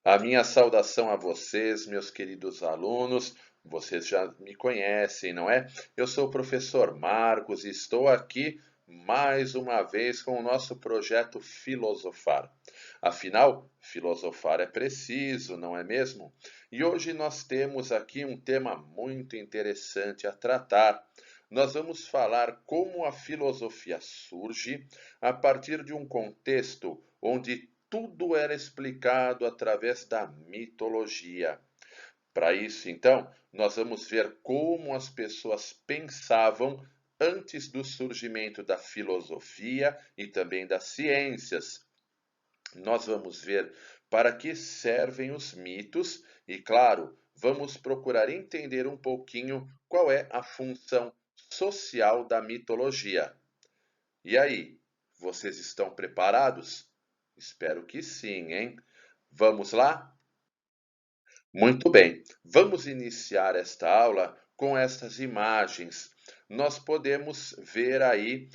A minha saudação a vocês, meus queridos alunos. Vocês já me conhecem, não é? Eu sou o professor Marcos e estou aqui mais uma vez com o nosso projeto Filosofar. Afinal, filosofar é preciso, não é mesmo? E hoje nós temos aqui um tema muito interessante a tratar. Nós vamos falar como a filosofia surge a partir de um contexto onde tudo era explicado através da mitologia. Para isso, então, nós vamos ver como as pessoas pensavam antes do surgimento da filosofia e também das ciências. Nós vamos ver para que servem os mitos e, claro, vamos procurar entender um pouquinho qual é a função social da mitologia. E aí, vocês estão preparados? Espero que sim, hein? Vamos lá? Muito bem, vamos iniciar esta aula com estas imagens. Nós podemos ver aí,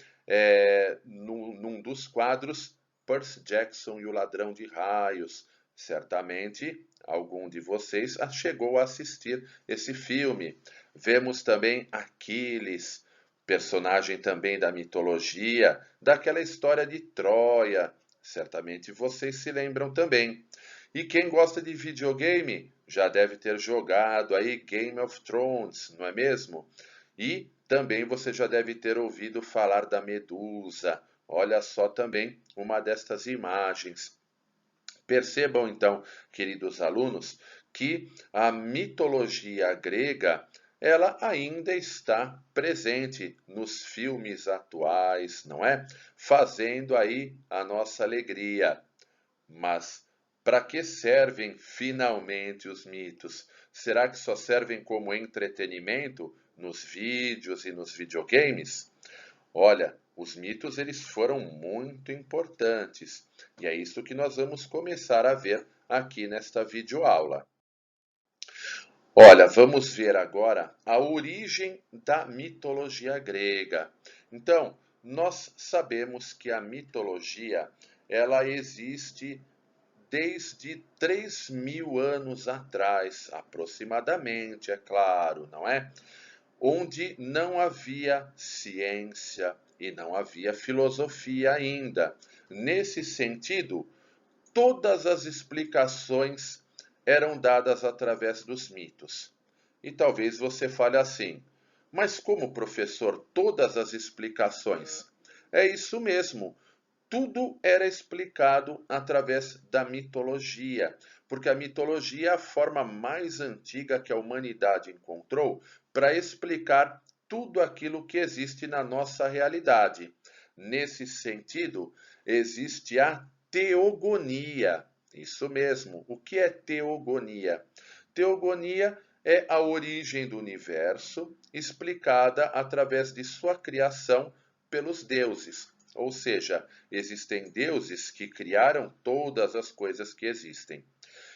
num dos quadros, Percy Jackson e o Ladrão de Raios. Certamente, algum de vocês chegou a assistir esse filme. Vemos também Aquiles, personagem também da mitologia, daquela história de Troia. Certamente vocês se lembram também. E quem gosta de videogame já deve ter jogado aí Game of Thrones, não é mesmo? E também você já deve ter ouvido falar da Medusa. Olha só também uma destas imagens. Percebam então, queridos alunos, que a mitologia grega ela ainda está presente nos filmes atuais, não é? Fazendo aí a nossa alegria. Mas para que servem finalmente os mitos? Será que só servem como entretenimento nos vídeos e nos videogames? Olha, os mitos eles foram muito importantes e é isso que nós vamos começar a ver aqui nesta videoaula. Olha, vamos ver agora a origem da mitologia grega. Então, nós sabemos que a mitologia ela existe desde 3.000 anos atrás, aproximadamente, é claro, não é? Onde não havia ciência e não havia filosofia ainda. Nesse sentido, todas as explicações eram dadas através dos mitos. E talvez você fale assim, mas como professor, todas as explicações? É isso mesmo. Tudo era explicado através da mitologia, porque a mitologia é a forma mais antiga que a humanidade encontrou para explicar tudo aquilo que existe na nossa realidade. Nesse sentido, existe a teogonia. Isso mesmo. O que é teogonia? Teogonia é a origem do universo explicada através de sua criação pelos deuses. Ou seja, existem deuses que criaram todas as coisas que existem.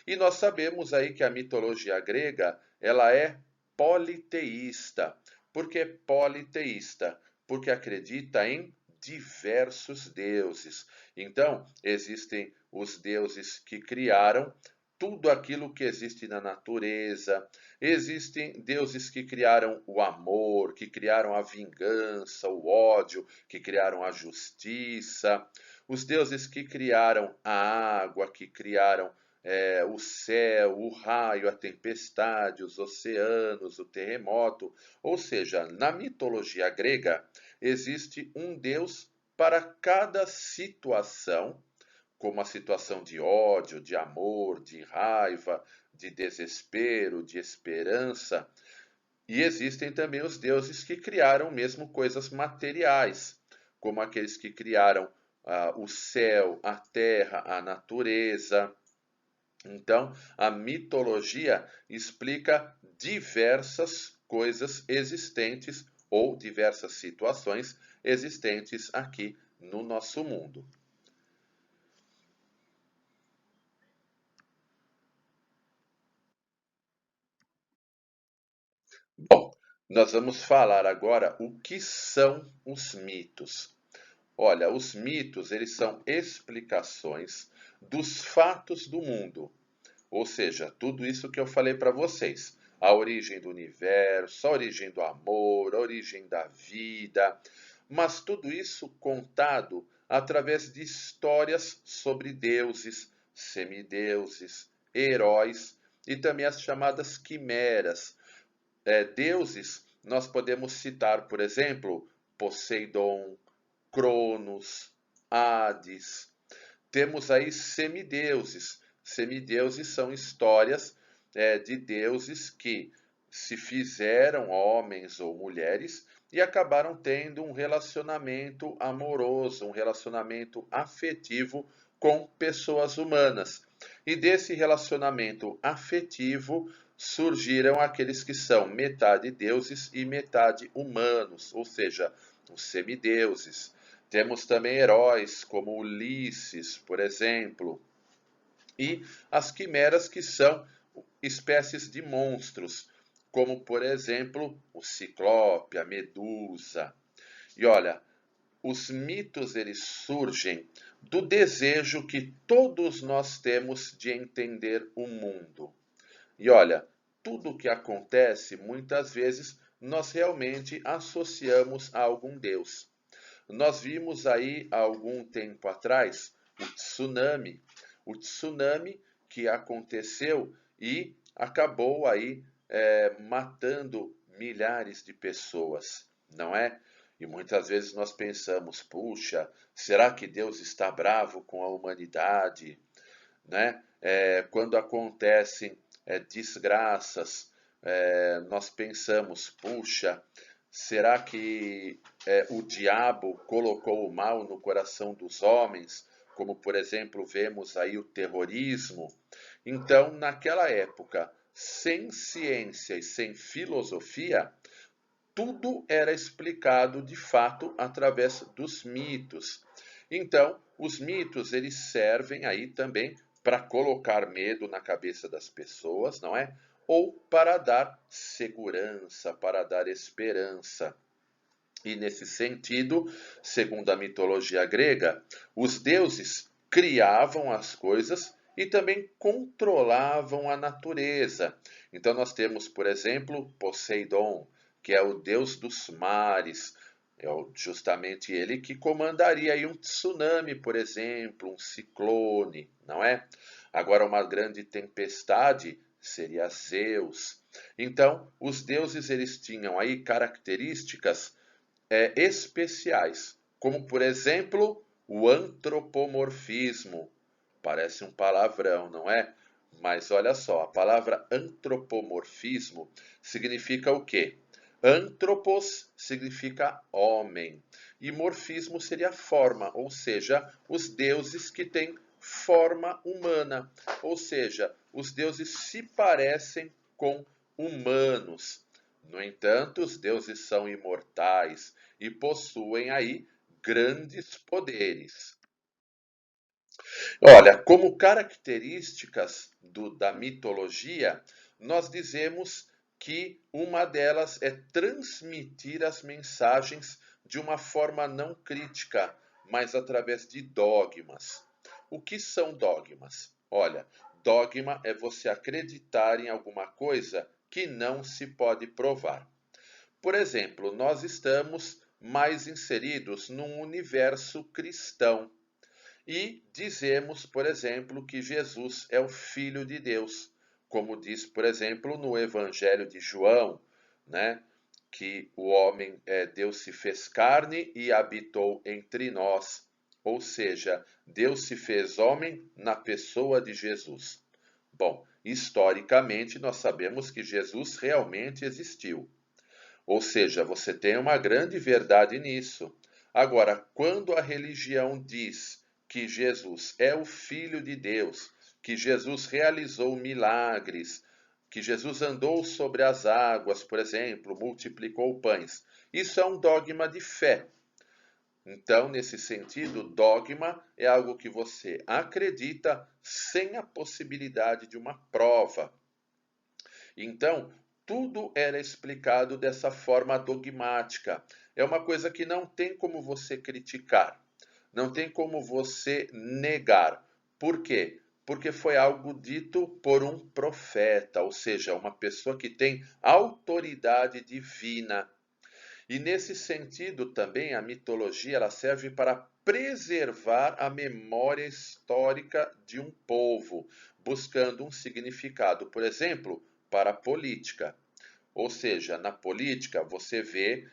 E nós sabemos aí que a mitologia grega, ela é politeísta. Por que politeísta? Porque acredita em diversos deuses. Então, existem os deuses que criaram tudo aquilo que existe na natureza. Existem deuses que criaram o amor, que criaram a vingança, o ódio, que criaram a justiça. Os deuses que criaram a água, que criaram o céu, o raio, a tempestade, os oceanos, o terremoto. Ou seja, na mitologia grega, existe um Deus para cada situação, como a situação de ódio, de amor, de raiva, de desespero, de esperança. E existem também os deuses que criaram mesmo coisas materiais, como aqueles que criaram o céu, a terra, a natureza. Então, a mitologia explica diversas coisas existentes ou diversas situações existentes aqui no nosso mundo. Bom, nós vamos falar agora o que são os mitos. Olha, os mitos, eles são explicações dos fatos do mundo. Ou seja, tudo isso que eu falei para vocês. A origem do universo, a origem do amor, a origem da vida. Mas tudo isso contado através de histórias sobre deuses, semideuses, heróis e também as chamadas quimeras. Deuses, nós podemos citar, por exemplo, Poseidon, Cronos, Hades. Temos aí semideuses. Semideuses são histórias de deuses que se fizeram homens ou mulheres e acabaram tendo um relacionamento amoroso, um relacionamento afetivo com pessoas humanas. E desse relacionamento afetivo surgiram aqueles que são metade deuses e metade humanos, ou seja, os semideuses. Temos também heróis como Ulisses, por exemplo, e as quimeras que são espécies de monstros, como por exemplo o Ciclope, a Medusa. E olha, os mitos eles surgem do desejo que todos nós temos de entender o mundo. E olha, tudo o que acontece, muitas vezes, nós realmente associamos a algum Deus. Nós vimos aí há algum tempo atrás o tsunami que aconteceu e acabou aí matando milhares de pessoas, não é? E muitas vezes nós pensamos, puxa, será que Deus está bravo com a humanidade, né? Quando acontecem desgraças, nós pensamos, puxa, será que o diabo colocou o mal no coração dos homens? Como, por exemplo, vemos aí o terrorismo. Então, naquela época, sem ciência e sem filosofia, tudo era explicado de fato através dos mitos. Então, os mitos eles servem aí também para colocar medo na cabeça das pessoas, não é? Ou para dar segurança, para dar esperança. E nesse sentido, segundo a mitologia grega, os deuses criavam as coisas e também controlavam a natureza. Então nós temos, por exemplo, Poseidon, que é o deus dos mares. É justamente ele que comandaria aí um tsunami, por exemplo, um ciclone, não é? Agora, uma grande tempestade seria Zeus. Então, os deuses eles tinham aí características especiais, como por exemplo o antropomorfismo. Parece um palavrão, não é? Mas olha só, a palavra antropomorfismo significa o quê? Antropos significa homem e morfismo seria forma, ou seja, os deuses que têm forma humana, ou seja, os deuses se parecem com humanos. No entanto, os deuses são imortais e possuem aí grandes poderes. Olha, como características da mitologia, nós dizemos que uma delas é transmitir as mensagens de uma forma não crítica, mas através de dogmas. O que são dogmas? Olha, dogma é você acreditar em alguma coisa que não se pode provar. Por exemplo, nós estamos mais inseridos num universo cristão e dizemos, por exemplo, que Jesus é o Filho de Deus, como diz, por exemplo, no Evangelho de João, né? Que o homem, Deus se fez carne e habitou entre nós. Ou seja, Deus se fez homem na pessoa de Jesus. Bom, historicamente nós sabemos que Jesus realmente existiu. Ou seja, você tem uma grande verdade nisso. Agora, quando a religião diz que Jesus é o Filho de Deus, que Jesus realizou milagres, que Jesus andou sobre as águas, por exemplo, multiplicou pães, isso é um dogma de fé. Então, nesse sentido, dogma é algo que você acredita sem a possibilidade de uma prova. Então, tudo era explicado dessa forma dogmática. É uma coisa que não tem como você criticar, não tem como você negar. Por quê? porque foi algo dito por um profeta, ou seja, uma pessoa que tem autoridade divina. E nesse sentido também a mitologia ela serve para preservar a memória histórica de um povo, buscando um significado, por exemplo, para a política. Ou seja, na política você vê,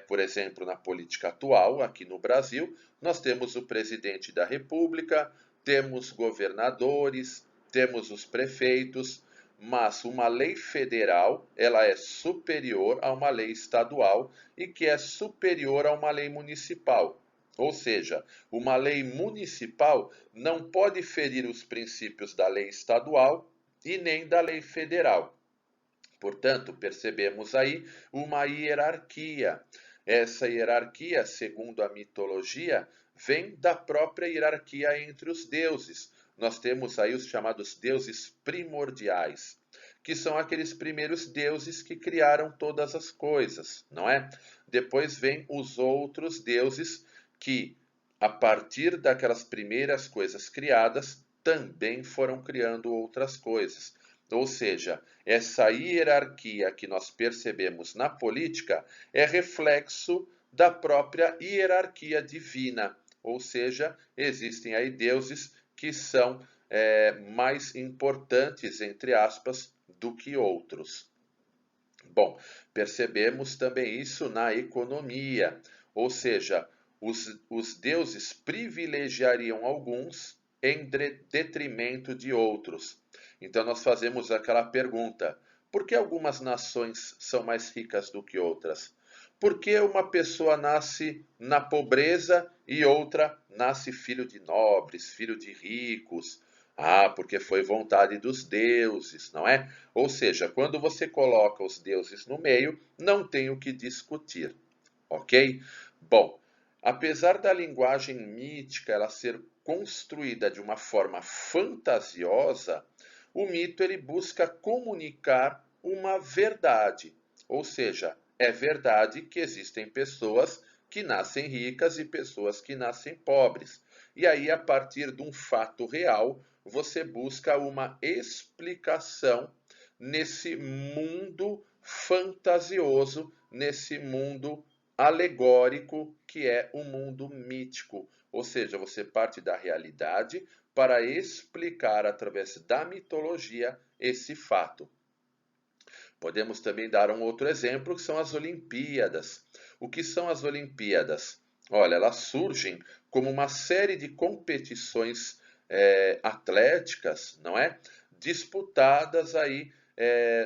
por exemplo, na política atual, aqui no Brasil, nós temos o presidente da República, temos governadores, temos os prefeitos, mas uma lei federal, ela é superior a uma lei estadual e que é superior a uma lei municipal. Ou seja, uma lei municipal não pode ferir os princípios da lei estadual e nem da lei federal. Portanto, percebemos aí uma hierarquia. Essa hierarquia, segundo a mitologia, vem da própria hierarquia entre os deuses. Nós temos aí os chamados deuses primordiais, que são aqueles primeiros deuses que criaram todas as coisas, não é? Depois vem os outros deuses que, a partir daquelas primeiras coisas criadas, também foram criando outras coisas. Ou seja, essa hierarquia que nós percebemos na política é reflexo da própria hierarquia divina. Ou seja, existem aí deuses que são mais importantes, entre aspas, do que outros. Bom, percebemos também isso na economia, ou seja, os deuses privilegiariam alguns em detrimento de outros. Então nós fazemos aquela pergunta: por que algumas nações são mais ricas do que outras? Por que uma pessoa nasce na pobreza e outra nasce filho de nobres, filho de ricos? Ah, porque foi vontade dos deuses, não é? Ou seja, quando você coloca os deuses no meio, não tem o que discutir, ok? Bom, apesar da linguagem mítica ela ser construída de uma forma fantasiosa, o mito ele busca comunicar uma verdade, ou seja, é verdade que existem pessoas que nascem ricas e pessoas que nascem pobres. E aí, a partir de um fato real, você busca uma explicação nesse mundo fantasioso, nesse mundo alegórico que é o mundo mítico. Ou seja, você parte da realidade para explicar através da mitologia esse fato. Podemos também dar um outro exemplo, que são as Olimpíadas. O que são as Olimpíadas? Olha, elas surgem como uma série de competições atléticas, não é? Disputadas aí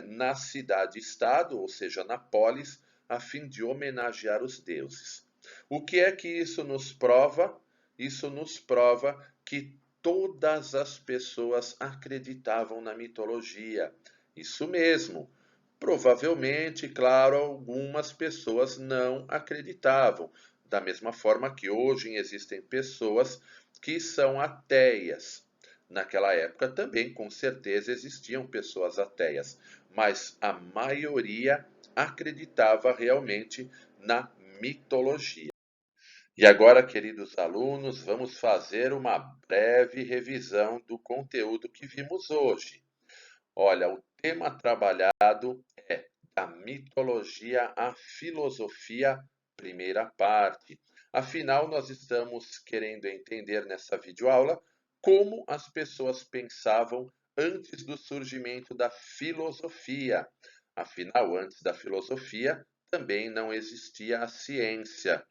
na cidade-estado, ou seja, na polis, a fim de homenagear os deuses. O que é que isso nos prova? Isso nos prova que todas as pessoas acreditavam na mitologia. Isso mesmo. Provavelmente, claro, algumas pessoas não acreditavam. Da mesma forma que hoje existem pessoas que são ateias. Naquela época também, com certeza, existiam pessoas ateias, mas a maioria acreditava realmente na mitologia. E agora, queridos alunos, vamos fazer uma breve revisão do conteúdo que vimos hoje. Olha, o tema trabalhado é da mitologia à filosofia, primeira parte. Afinal, nós estamos querendo entender nessa videoaula como as pessoas pensavam antes do surgimento da filosofia. Afinal, antes da filosofia também não existia a ciência.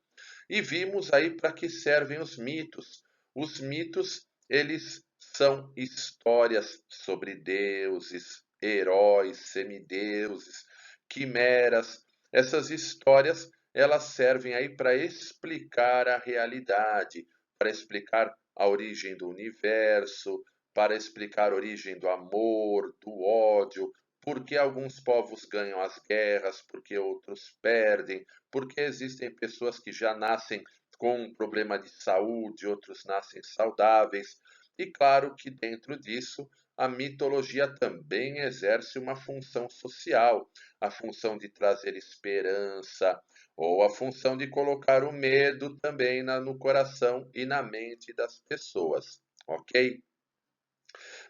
E vimos aí para que servem os mitos. Os mitos, eles são histórias sobre deuses, heróis, semideuses, quimeras. Essas histórias, elas servem aí para explicar a realidade, para explicar a origem do universo, para explicar a origem do amor, do ódio, por que alguns povos ganham as guerras, por que outros perdem, porque existem pessoas que já nascem com um problema de saúde, outros nascem saudáveis. E claro que dentro disso, a mitologia também exerce uma função social, a função de trazer esperança, ou a função de colocar o medo também no coração e na mente das pessoas, ok?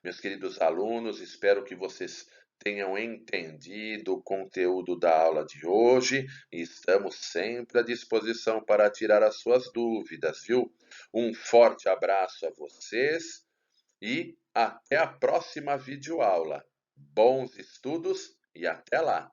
Meus queridos alunos, espero que vocês tenham entendido o conteúdo da aula de hoje e estamos sempre à disposição para tirar as suas dúvidas, viu? Um forte abraço a vocês e até a próxima videoaula. Bons estudos e até lá!